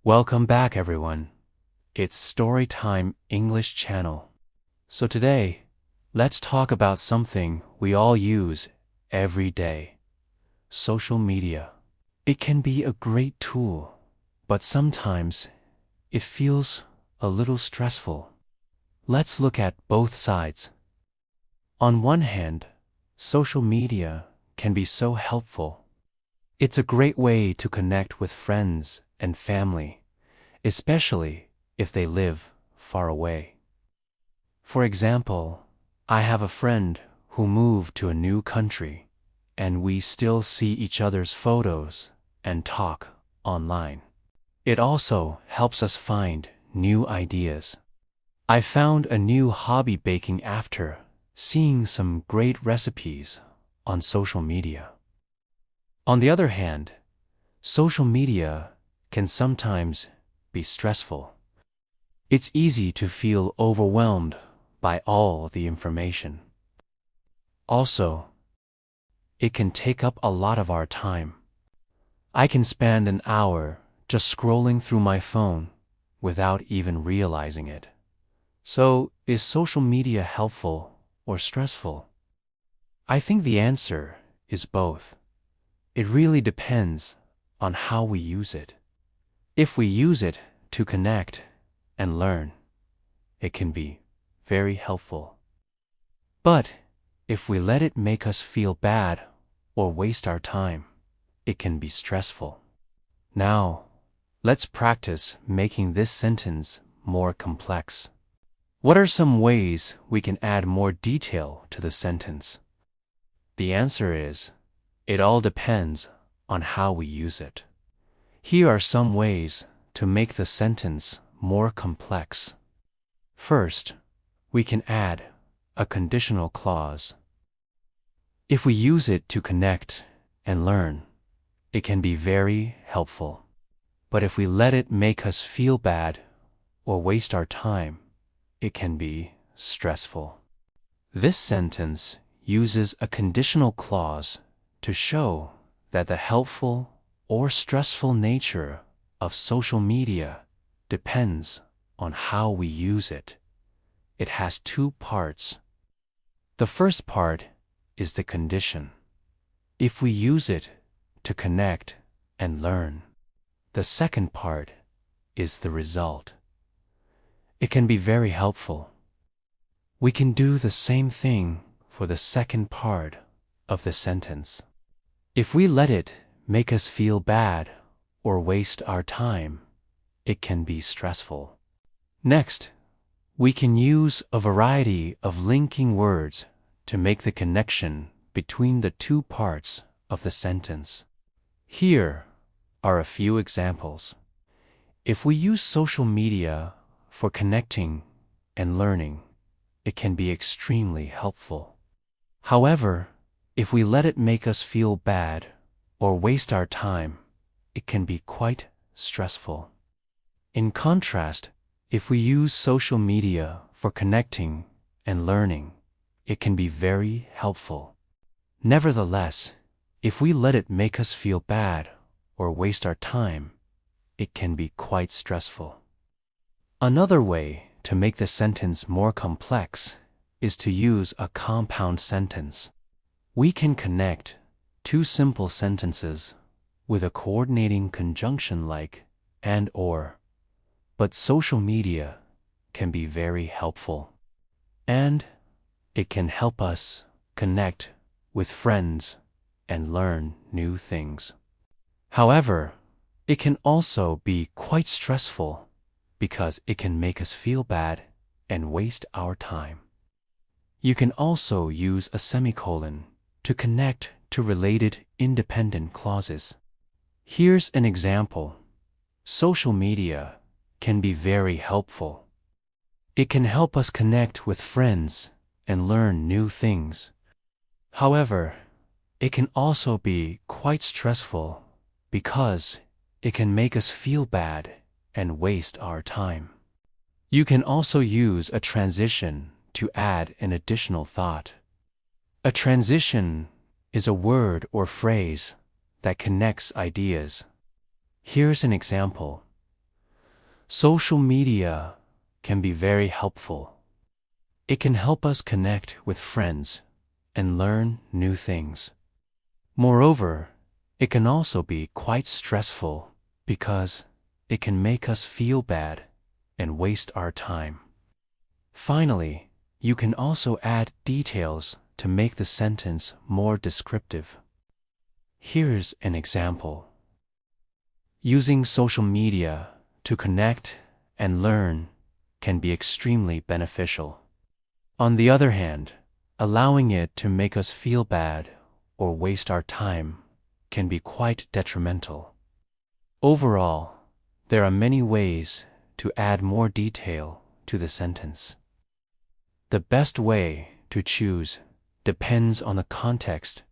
Welcome back, everyone. It's StoryTime English channel. So today, let's talk about something we all use every day: social media. It can be a great tool, but sometimes it feels a little stressful. Let's look at both sides. On one hand, social media can be so helpful. It's a great way to connect with friends and family, especially if they live far away. For example, I have a friend who moved to a new country, and we still see each other's photos and talk online. It also helps us find new ideas. I found a new hobby baking after seeing some great recipes on social media. On the other hand, social media can sometimes be stressful. It's easy to feel overwhelmed by all the information. Also, it can take up a lot of our time. I can spend an hour just scrolling through my phone without even realizing it. So, is social media helpful or stressful? I think the answer is both. It really depends on how we use it. If we use it to connect and learn, it can be very helpful. But if we let it make us feel bad or waste our time, it can be stressful. Now, let's practice making this sentence more complex. What are some ways we can add more detail to the sentence? The answer is, it all depends on how we use it. Here are some ways to make the sentence more complex. First, we can add a conditional clause. If we use it to connect and learn, it can be very helpful. But if we let it make us feel bad or waste our time, it can be stressful. This sentence uses a conditional clause to show that the helpful or stressful nature of social media depends on how we use it. It has two parts. The first part is the condition. If we use it to connect and learn. The second part is the result. It can be very helpful. We can do the same thing for the second part of the sentence. If we let it make us feel bad or waste our time, it can be stressful. Next, we can use a variety of linking words to make the connection between the two parts of the sentence. Here are a few examples. If we use social media for connecting and learning, it can be extremely helpful. However, if we let it make us feel bad or waste our time, it can be quite stressful. In contrast, if we use social media for connecting and learning, it can be very helpful. Nevertheless, if we let it make us feel bad or waste our time, it can be quite stressful. Another way to make the sentence more complex is to use a compound sentence. We can connect two simple sentences with a coordinating conjunction like and or, but social media can be very helpful. And it can help us connect with friends and learn new things. However, it can also be quite stressful because it can make us feel bad and waste our time. You can also use a semicolon to connect to related independent clauses. Here's an example. Social media can be very helpful. It can help us connect with friends and learn new things. However, it can also be quite stressful because it can make us feel bad and waste our time. You can also use a transition to add an additional thought. A transition is a word or phrase that connects ideas. Here's an example. Social media can be very helpful. It can help us connect with friends and learn new things. Moreover, it can also be quite stressful because it can make us feel bad and waste our time. Finally, you can also add details to make the sentence more descriptive. Here's an example. Using social media to connect and learn can be extremely beneficial. On the other hand, allowing it to make us feel bad or waste our time can be quite detrimental. Overall, there are many ways to add more detail to the sentence. The best way to choose depends on the context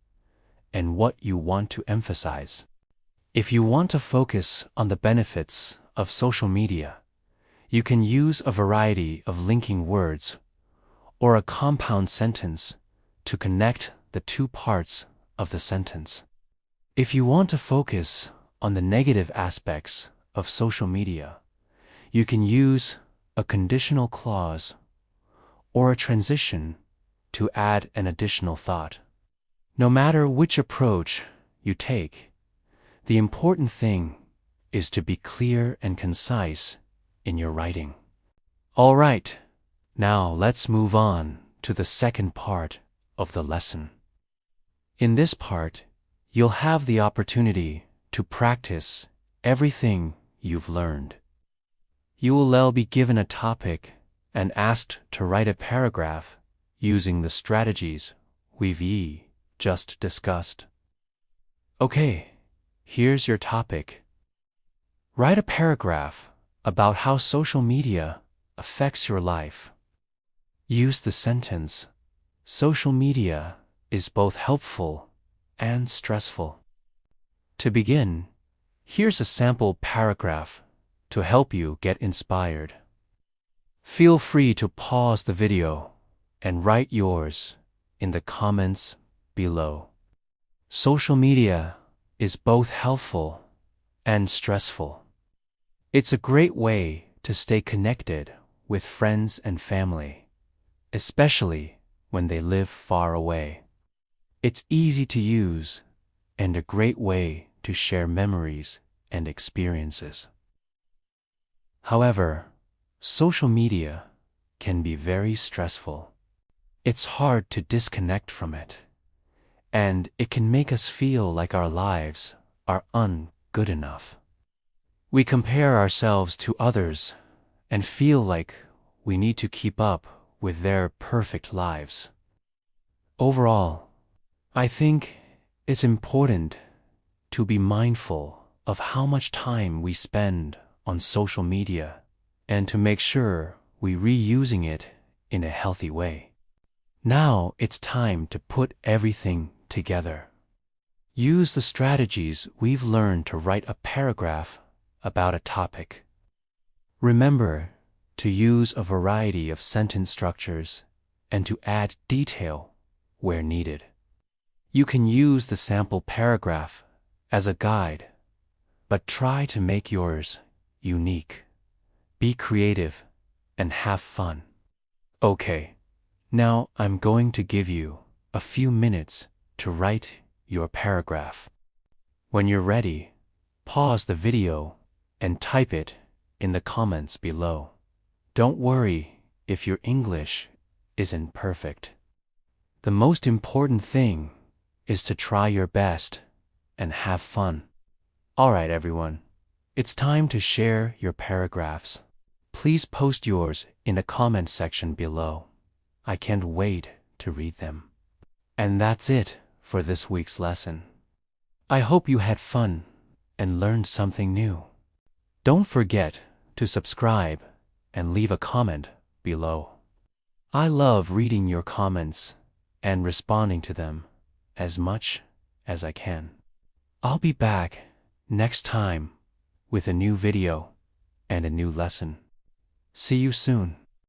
and what you want to emphasize. If you want to focus on the benefits of social media, you can use a variety of linking words or a compound sentence to connect the two parts of the sentence. If you want to focus on the negative aspects of social media, you can use a conditional clause or a transition to add an additional thought. No matter which approach you take, the important thing is to be clear and concise in your writing. All right, now let's move on to the second part of the lesson. In this part, you'll have the opportunity to practice everything you've learned. You will be given a topic and asked to write a paragraph using the strategies we've just discussed. Okay, here's your topic. Write a paragraph about how social media affects your life. Use the sentence, social media is both helpful and stressful. To begin, here's a sample paragraph to help you get inspired. Feel free to pause the video and write yours in the comments below. Social media is both helpful and stressful. It's a great way to stay connected with friends and family, especially when they live far away. It's easy to use and a great way to share memories and experiences. However, social media can be very stressful. It's hard to disconnect from it, and it can make us feel like our lives are ungood enough. We compare ourselves to others and feel like we need to keep up with their perfect lives. Overall, I think it's important to be mindful of how much time we spend on social media and to make sure we're reusing it in a healthy way. Now it's time to put everything together. Use the strategies we've learned to write a paragraph about a topic. Remember to use a variety of sentence structures and to add detail where needed. You can use the sample paragraph as a guide, but try to make yours unique. Be creative and have fun. Okay, now I'm going to give you a few minutes to write your paragraph. When you're ready, pause the video and type it in the comments below. Don't worry if your English isn't perfect. The most important thing is to try your best and have fun. Alright everyone, it's time to share your paragraphs. Please post yours in the comment section below. I can't wait to read them. And that's it for this week's lesson. I hope you had fun and learned something new. Don't forget to subscribe and leave a comment below. I love reading your comments and responding to them as much as I can. I'll be back next time with a new video and a new lesson. See you soon.